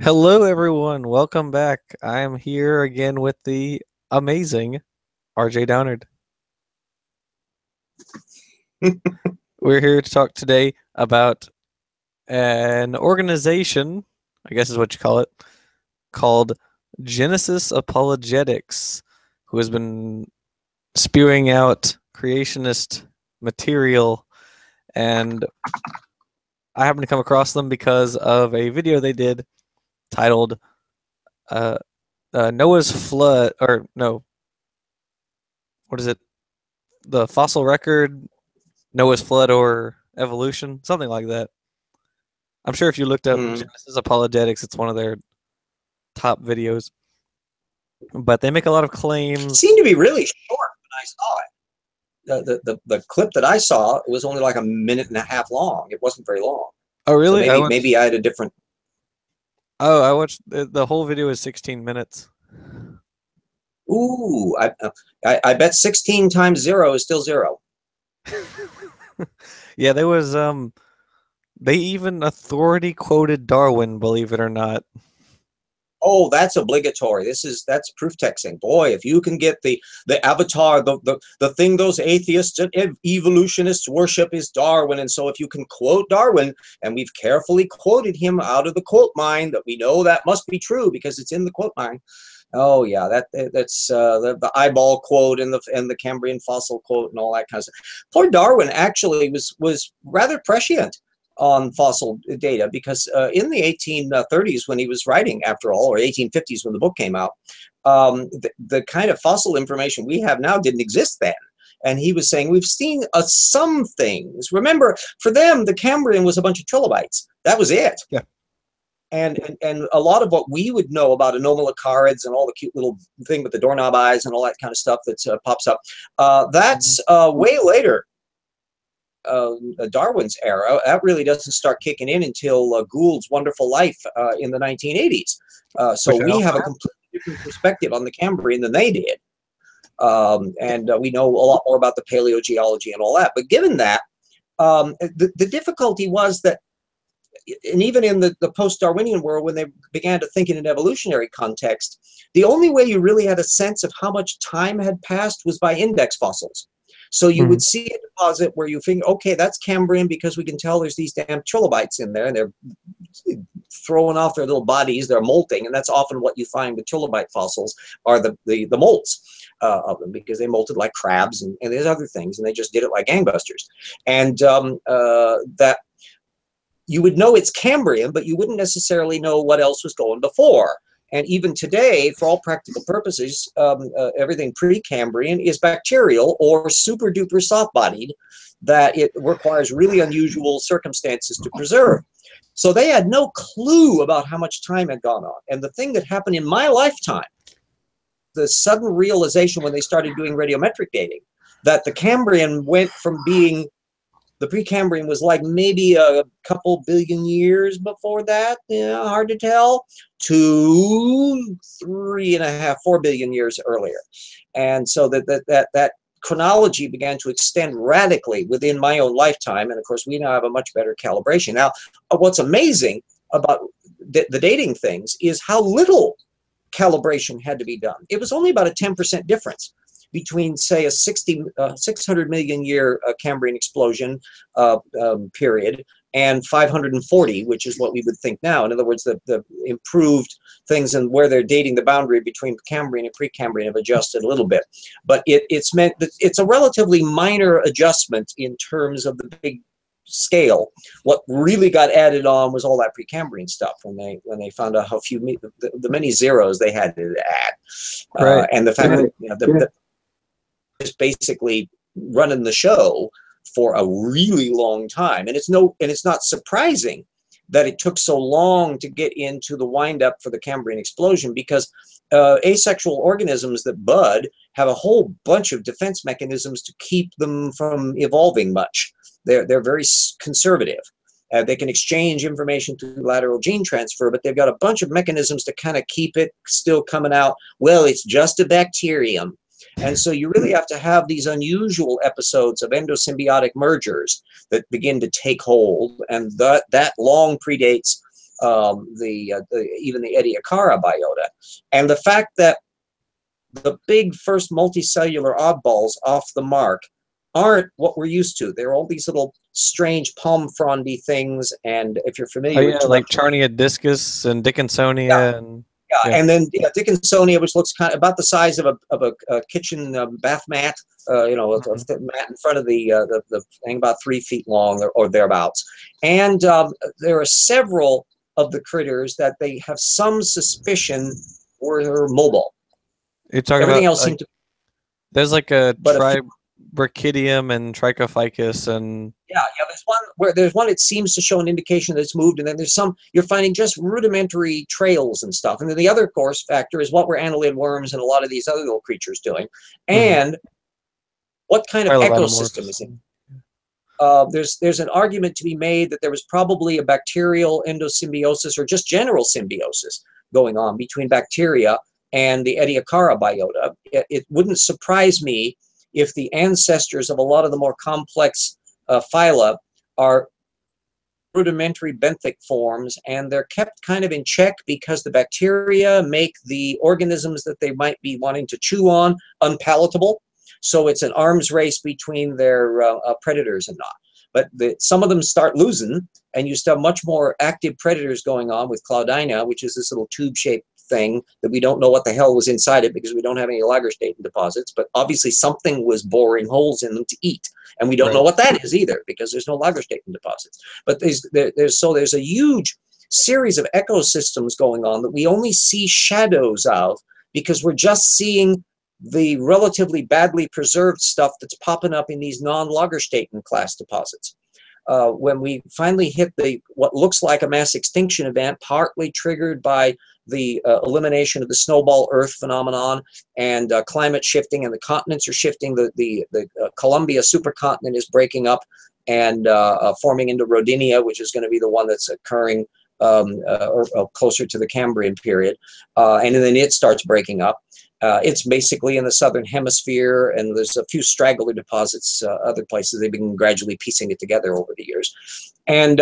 Hello, everyone. Welcome back. I am here again with the amazing RJ Downard. We're here to talk today about an organization, I guess is what you call it, called Genesis Apologetics, who has been spewing out creationist material. And I happened to come across them because of a video they did titled uh, Noah's Flood, or no, what is it? The fossil record, Noah's flood or evolution, something like that. I'm sure if you looked up Mm. Genesis Apologetics, it's one of their top videos. But they make a lot of It claims. seemed to be really short when I saw it. The clip that I saw was only like a minute and a half long. It wasn't very long. Oh, So really? maybe I had a different. I watched the whole video is 16 minutes. Ooh, I bet 16 times 0 is still 0. Yeah, there was they even authority quoted Darwin, believe it or not. Oh, that's obligatory. That's proof texting. Boy, if you can get the avatar, the thing those atheists and evolutionists worship is Darwin. And so if you can quote Darwin, and we've carefully quoted him out of the quote mine, that we know that must be true because it's in the quote mine. Oh yeah, that's the eyeball quote and the Cambrian fossil quote and all that kind of stuff. Poor Darwin actually was rather prescient on fossil data because in the 1830s when he was writing, after all, or 1850s when the book came out, the kind of fossil information we have now didn't exist then. And he was saying, we've seen some things. Remember, for them, the Cambrian was a bunch of trilobites. That was it. Yeah. And a lot of what we would know about Anomalocaris and all the cute little thing with the doorknob eyes and all that kind of stuff that pops up, that's way later. Darwin's era. That really doesn't start kicking in until Gould's Wonderful Life in the 1980s. So Which I we also have a completely different perspective on the Cambrian than they did. And we know a lot more about the paleogeology and all that. But given that, the difficulty was that, and even in the post-Darwinian world, when they began to think in an evolutionary context, the only way you really had a sense of how much time had passed was by index fossils. So you would see a deposit where you think, okay, that's Cambrian because we can tell there's these damn trilobites in there and they're throwing off their little bodies, they're molting, and that's often what you find with trilobite fossils are the molts of them, because they molted like crabs and there's other things, and they just did it like gangbusters. And that you would know it's Cambrian, but you wouldn't necessarily know what else was going before. And even today, for all practical purposes, everything pre-Cambrian is bacterial or super duper soft-bodied, that it requires really unusual circumstances to preserve. So they had no clue about how much time had gone on. And the thing that happened in my lifetime, the sudden realization when they started doing radiometric dating, that the Cambrian went from being, the Precambrian was like maybe a couple billion years before that, yeah, hard to tell, to 3.5, 4 billion years earlier. And so that chronology began to extend radically within my own lifetime. And of course, we now have a much better calibration. Now, what's amazing about the dating things is how little calibration had to be done. It was only about a 10% difference between, say, a 600 million year Cambrian explosion period and 540, which is what we would think now. In other words, the improved things and where they're dating the boundary between Cambrian and Precambrian have adjusted a little bit. But it's meant that it's a relatively minor adjustment in terms of the big scale. What really got added on was all that Precambrian stuff when they found out how few the many zeros they had to add, right. and the fact that, you know, the just basically running the show for a really long time. And it's not surprising that it took so long to get into the windup for the Cambrian explosion, because asexual organisms that bud have a whole bunch of defense mechanisms to keep them from evolving much. They're very conservative. They can exchange information through lateral gene transfer, but they've got a bunch of mechanisms to kind of keep it still coming out. Well, it's just a bacterium. And so you really have to have these unusual episodes of endosymbiotic mergers that begin to take hold. And that long predates even the Ediacara biota. And the fact that the big first multicellular oddballs off the mark aren't what we're used to. They're all these little strange palm frondy things, and if you're Oh familiar with yeah, like tuberculosis, Charnia discus and Dickinsonia and yeah, yeah. and then Dickinsonia, which looks kind of about the size of a kitchen bath mat, a mat in front of the thing, about 3 feet long or thereabouts. And there are several of the critters that they have some suspicion were mobile. You're talking Everything about else seemed to, there's like a but a few, Tribrachidium and Trichophycus and yeah, there's one that seems to show an indication that it's moved, and then there's some you're finding just rudimentary trails and stuff. And then the other, of course, factor is what were annelid worms and a lot of these other little creatures doing, and what kind of ecosystem is in. There's an argument to be made that there was probably a bacterial endosymbiosis or just general symbiosis going on between bacteria and the Ediacara biota. It wouldn't surprise me if the ancestors of a lot of the more complex phyla are rudimentary benthic forms, and they're kept kind of in check because the bacteria make the organisms that they might be wanting to chew on unpalatable. So it's an arms race between their predators and not. But some of them start losing, and you still have much more active predators going on with Claudina, which is this little tube-shaped thing that we don't know what the hell was inside it because we don't have any lagerstatin deposits, but obviously something was boring holes in them to eat, and we don't know what that is either because there's no lagerstatin deposits. But there's a huge series of ecosystems going on that we only see shadows of because we're just seeing the relatively badly preserved stuff that's popping up in these non-lagerstatin class deposits. When we finally hit what looks like a mass extinction event, partly triggered by the elimination of the snowball Earth phenomenon and climate shifting, and the continents are shifting. The Columbia supercontinent is breaking up and forming into Rodinia, which is going to be the one that's occurring or closer to the Cambrian period, and then it starts breaking up. It's basically in the southern hemisphere, and there's a few straggler deposits other places. They've been gradually piecing it together over the years. And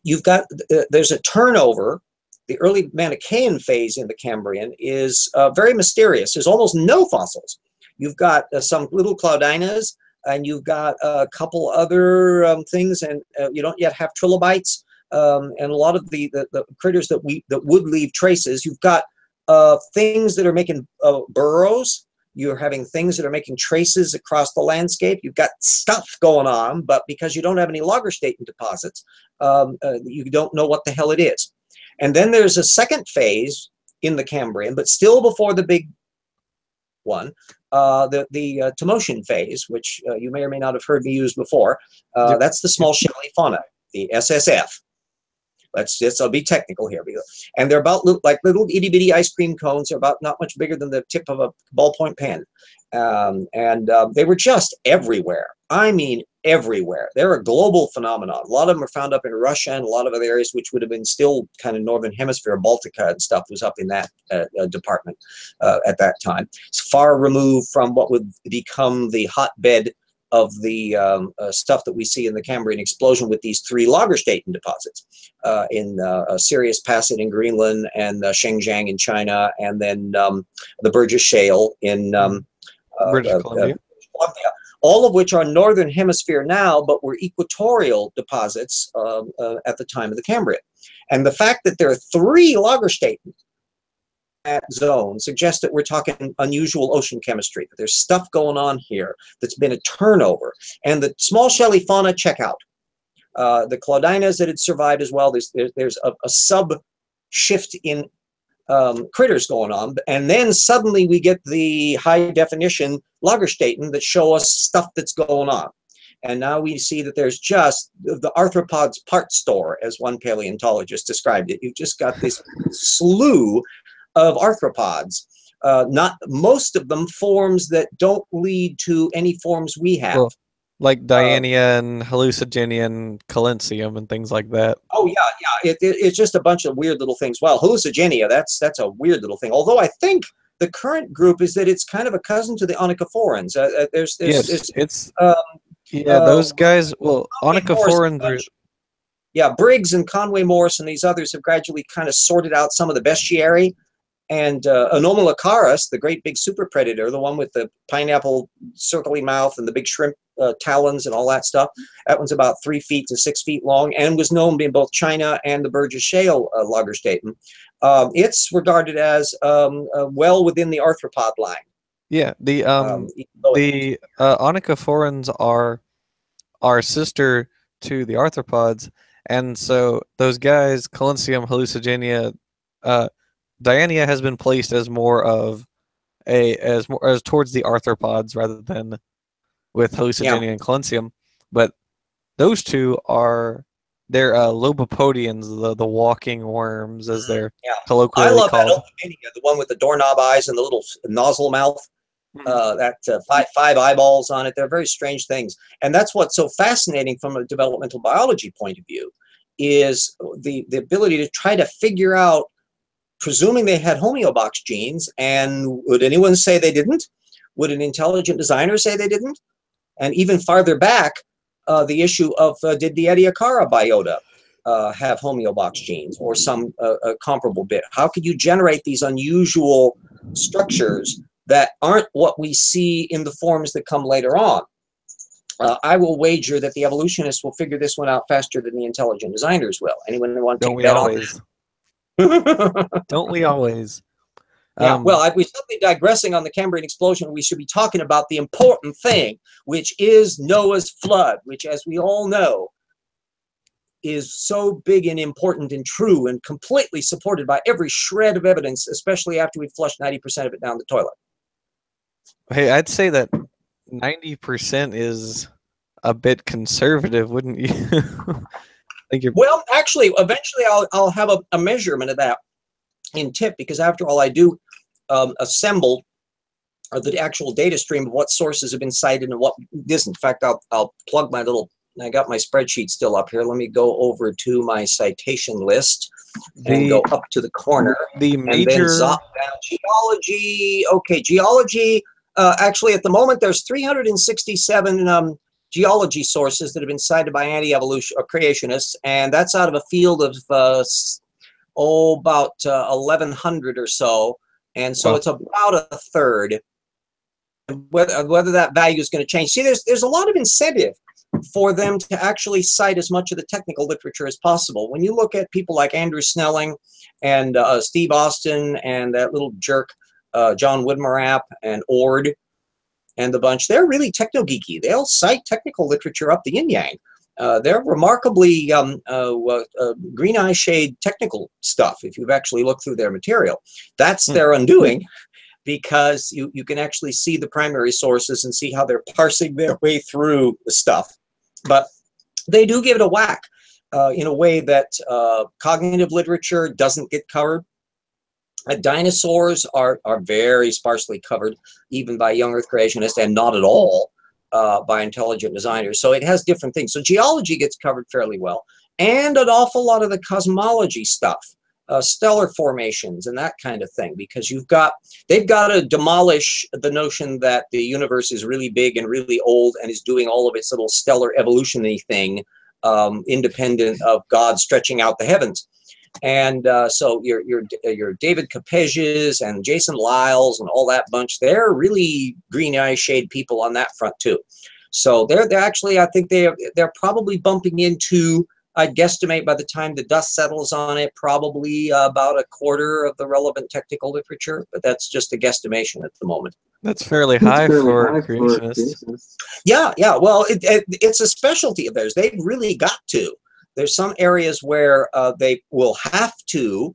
you've got, there's a turnover. The early Manichaean phase in the Cambrian is very mysterious. There's almost no fossils. You've got some little Claudinas, and you've got a couple other things, and you don't yet have trilobites, and a lot of the critters that would leave traces. You've got things that are making burrows. You're having things that are making traces across the landscape. You've got stuff going on, but because you don't have any lagerstatin deposits, you don't know what the hell it is. And then there's a second phase in the Cambrian, but still before the big one, the Timoshan phase, which you may or may not have heard me use before. That's the small shelly fauna, the SSF. I'll be technical here. And they're about like little itty bitty ice cream cones. They're about not much bigger than the tip of a ballpoint pen. They were just everywhere. I mean, everywhere. They're a global phenomenon. A lot of them are found up in Russia and a lot of other areas which would have been still kind of northern hemisphere. Baltica and stuff was up in that department at that time. It's far removed from what would become the hotbed of the stuff that we see in the Cambrian explosion with these 3 lagerstatin deposits in Sirius Passet in Greenland and Xinjiang in China, and then the Burgess Shale in British Columbia. All of which are northern hemisphere now, but were equatorial deposits at the time of the Cambrian. And the fact that there are 3 lagerstatin that zone suggests that we're talking unusual ocean chemistry, that there's stuff going on here that's been a turnover. And the small shelly fauna, check out. The Claudinas that had survived as well, there's a sub shift in critters going on, and then suddenly we get the high definition lagerstatin that show us stuff that's going on. And now we see that there's just the arthropods part store, as one paleontologist described it. You've just got this slew of arthropods, not most of them forms that don't lead to any forms we have. Well, like Diania and Hallucigenia and Collencium and things like that. Oh yeah. It's just a bunch of weird little things. Well, Hallucigenia, that's a weird little thing. Although I think the current group is that it's kind of a cousin to the Onychophorans. Those guys. Well, Onychophorans are Yeah, Briggs and Conway Morse and these others have gradually kind of sorted out some of the bestiary. And Anomalocaris, the great big super predator, the one with the pineapple circly mouth and the big shrimp talons and all that stuff, that one's about 3 feet to 6 feet long and was known in both China and the Burgess Shale Lagerstätten. It's regarded as well within the arthropod line. Yeah, the onychophorans are sister to the arthropods, and so those guys, Collincium, Hallucigenia, Diania has been placed as more of as towards the arthropods rather than with Hallucigenia and Collincium, but those two are they're lobopodians, the walking worms, as they're colloquially I love called. that Opomania, the one with the doorknob eyes and the little nozzle mouth. Five eyeballs on it. They're very strange things, and that's what's so fascinating from a developmental biology point of view, is the ability to try to figure out, presuming they had homeobox genes, and would anyone say they didn't? Would an intelligent designer say they didn't? And even farther back, the issue of did the Ediacara biota have homeobox genes or some comparable bit? How could you generate these unusual structures that aren't what we see in the forms that come later on? I will wager that the evolutionists will figure this one out faster than the intelligent designers will. Anyone want to take a bet on that? Don't we always? Yeah, well, we're certainly digressing on the Cambrian explosion. We should be talking about the important thing, which is Noah's flood, which, as we all know, is so big and important and true and completely supported by every shred of evidence, especially after we flushed 90% of it down the toilet. Hey, I'd say that 90% is a bit conservative, wouldn't you? Well, actually, eventually I'll have a measurement of that in TIP, because after all, I do assemble the actual data stream of what sources have been cited and what isn't. In fact, I'll plug my little, I got my spreadsheet still up here. Let me go over to my citation list and go up to the corner. The major... And then zop down geology. Okay, geology. Actually, at the moment, there's 367 geology sources that have been cited by anti-evolution or creationists, and that's out of a field of about 1,100 or so, and so it's about a third. Whether that value is going to change. See, there's a lot of incentive for them to actually cite as much of the technical literature as possible. When you look at people like Andrew Snelling and Steve Austin and that little jerk John Woodmarapp and Ord and the bunch, they're really techno-geeky. They'll cite technical literature up the yin-yang. They're remarkably green eye shade technical stuff if you've actually looked through their material. That's their undoing, because you can actually see the primary sources and see how they're parsing their way through the stuff. But they do give it a whack in a way that cognitive literature doesn't get covered. Dinosaurs are very sparsely covered, even by young Earth creationists, and not at all by intelligent designers. So it has different things. So geology gets covered fairly well, and an awful lot of the cosmology stuff, stellar formations and that kind of thing, because they've got to demolish the notion that the universe is really big and really old and is doing all of its little stellar evolution-y thing independent of God stretching out the heavens. And so your David Capeges and Jason Lyles and all that bunch, they're really green eye shade people on that front too. So they're actually, I think they're probably bumping into, I'd guesstimate by the time the dust settles on it, probably about a quarter of the relevant technical literature, but that's just a guesstimation at the moment. That's fairly high for creationists. Yeah, well, it's a specialty of theirs. They've really got to. There's some areas where they will have to.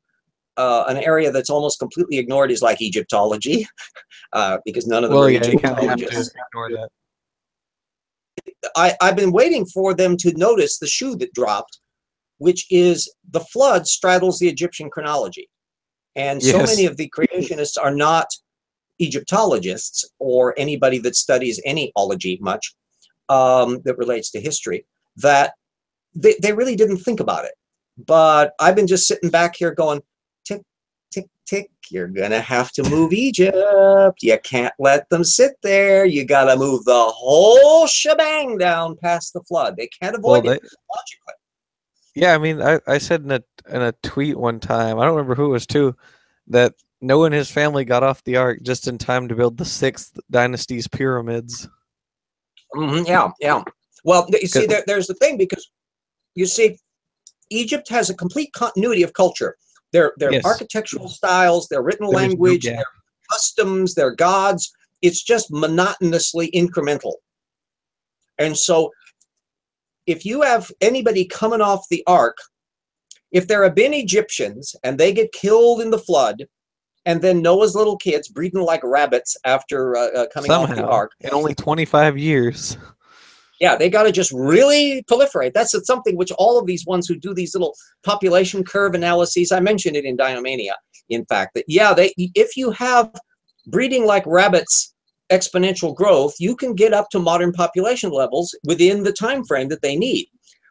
An area that's almost completely ignored is like Egyptology, because none of them are Egyptologists. Ignore that. I've been waiting for them to notice the shoe that dropped, which is the flood straddles the Egyptian chronology. And so many of the creationists are not Egyptologists or anybody that studies any ology much that relates to history, that they really didn't think about it. But I've been just sitting back here going, tick, tick, tick, you're going to have to move Egypt. You can't let them sit there. You got to move the whole shebang down past the flood. They can't avoid it logically. Yeah, I mean, I said in a tweet one time, I don't remember who it was to, that Noah and his family got off the ark just in time to build the sixth dynasty's pyramids. Yeah, yeah. Well, you see, 'Cause- there's the thing, because you see, Egypt has a complete continuity of culture. Their yes, architectural styles, their written there's no language, gap. their customs, their gods. It's just monotonously incremental. And so, if you have anybody coming off the ark, if there have been Egyptians and they get killed in the flood, and then Noah's little kids breeding like rabbits after coming off the Somehow, ark, in only 25 years. yeah, they got to just really proliferate. That's something which all of these ones who do these little population curve analyses, I mentioned it in Dynamania, in fact, that, yeah, if you have breeding like rabbits exponential growth, you can get up to modern population levels within the time frame that they need.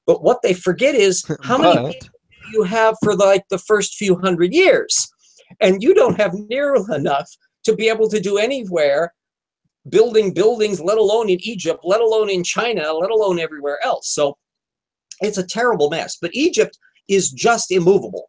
But what they forget is how many But people you have for the first few hundred years. And you don't have near enough to be able to do anywhere building buildings, let alone in Egypt, let alone in China, let alone everywhere else. So it's a terrible mess. But Egypt is just immovable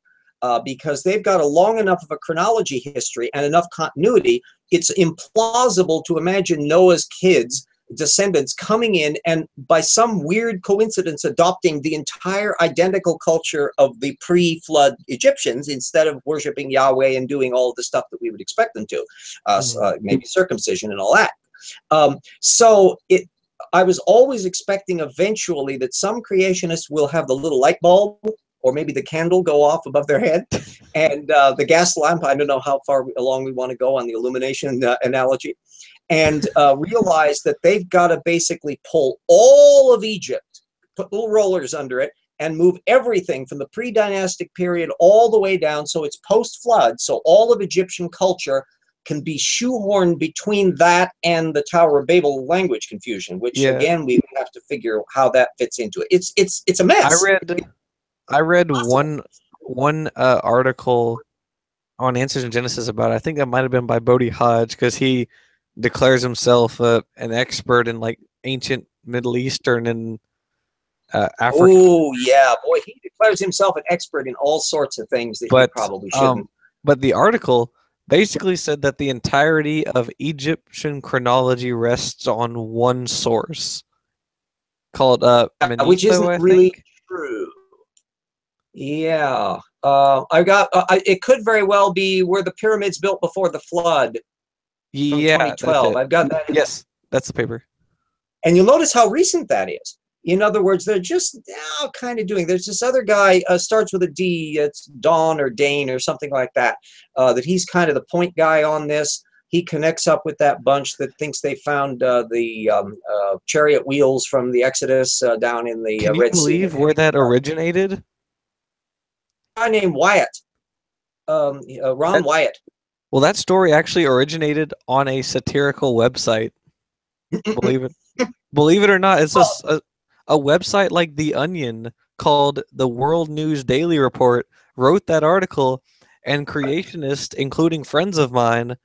because they've got a long enough of a chronology history and enough continuity. It's implausible to imagine Noah's kids, descendants, coming in and by some weird coincidence adopting the entire identical culture of the pre-flood Egyptians instead of worshiping Yahweh and doing all of the stuff that we would expect them to, maybe circumcision and all that. I was always expecting eventually that some creationists will have the little light bulb or maybe the candle go off above their head, and the gas lamp, I don't know how far along we want to go on the illumination analogy, and realize that they've got to basically pull all of Egypt, put little rollers under it, and move everything from the pre-dynastic period all the way down so it's post-flood, so all of Egyptian culture can be shoehorned between that and the Tower of Babel language confusion, which again we have to figure how that fits into it. It's a mess. I read one article on Answers in Genesis about it. I think that might have been by Bodhi Hodge because he declares himself an expert in like ancient Middle Eastern and African. Oh yeah, boy, he declares himself an expert in all sorts of things that he probably shouldn't. But the article basically said that the entirety of Egyptian chronology rests on one source called Manetho, which isn't I really think. true. Yeah, it could very well be where the pyramids built before the flood. From 2012. I've got that. Yes, that's the paper. And you'll notice how recent that is. In other words, they're just now kind of doing. There's this other guy starts with a D. It's Dawn or Dane or something like that. That he's kind of the point guy on this. He connects up with that bunch that thinks they found the chariot wheels from the Exodus down in the Can you Red Sea. believe where that originated? A guy named Wyatt, Ron Wyatt. Well, that story actually originated on a satirical website. Believe it or not, it's just a website like The Onion called the World News Daily Report wrote that article, and creationists, including friends of mine,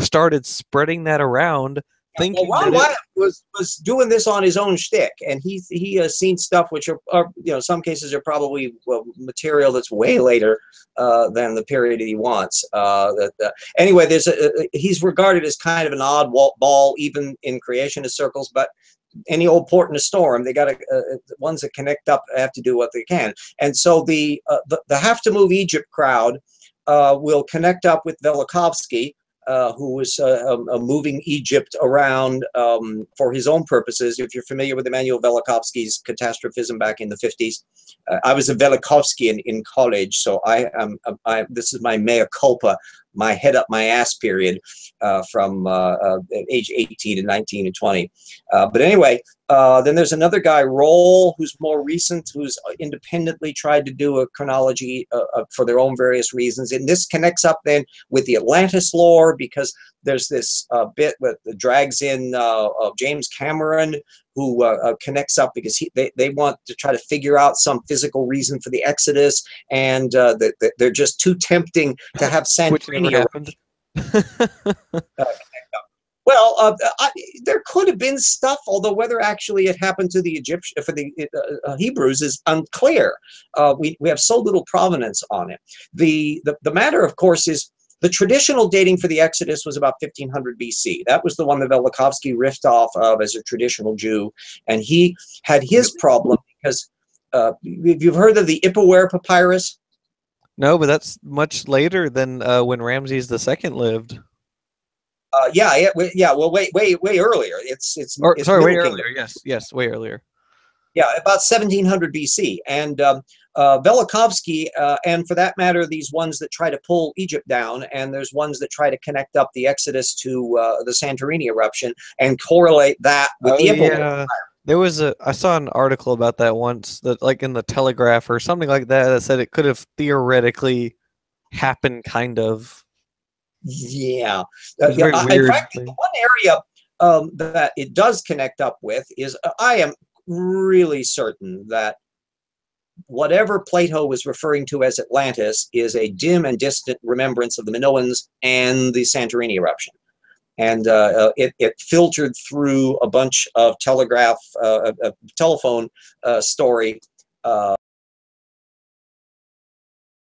started spreading that around. Thinking Ron Wyatt was doing this on his own shtick, and he has seen stuff which are some cases are probably material that's way later than the period he wants. Anyway, he's regarded as kind of an oddball even in creationist circles, but any old port in a storm, they got to ones that connect up have to do what they can, and so the Have to Move Egypt crowd will connect up with Velikovsky, who was moving Egypt around for his own purposes. If you're familiar with Emmanuel Velikovsky's catastrophism back in the 50s, I was a Velikovsky in college, so this is my mea culpa, my head up my ass period from age 18 and 19 and 20. But anyway, then there's another guy, Roll, who's more recent, who's independently tried to do a chronology for their own various reasons. And this connects up then with the Atlantis lore, because there's this bit that drags in James Cameron, who connects up because they want to try to figure out some physical reason for the Exodus, and they're just too tempting to have Santorini. Well, there could have been stuff, although whether actually it happened to the Egyptian for the Hebrews is unclear. We have so little provenance on it. The matter, of course, is the traditional dating for the Exodus was about 1500 BC. That was the one that Velikovsky riffed off of as a traditional Jew, and he had his problem because you've heard of the Ipuwer papyrus. No, but that's much later than when Ramses II lived. Yeah. Well, way earlier. It's Sorry, way Middle Kingdom. earlier. Yes, way earlier. Yeah, about 1700 BC. And Velikovsky, and for that matter, these ones that try to pull Egypt down, and there's ones that try to connect up the Exodus to the Santorini eruption and correlate that with the Ipuwer. Yeah. There was I saw an article about that once, that like in the Telegraph or something like that, that said it could have theoretically happened, kind of. Yeah. It was very In weird. fact, the one area that it does connect up with is I am really certain that whatever Plato was referring to as Atlantis is a dim and distant remembrance of the Minoans and the Santorini eruption. And it filtered through a bunch of telephone story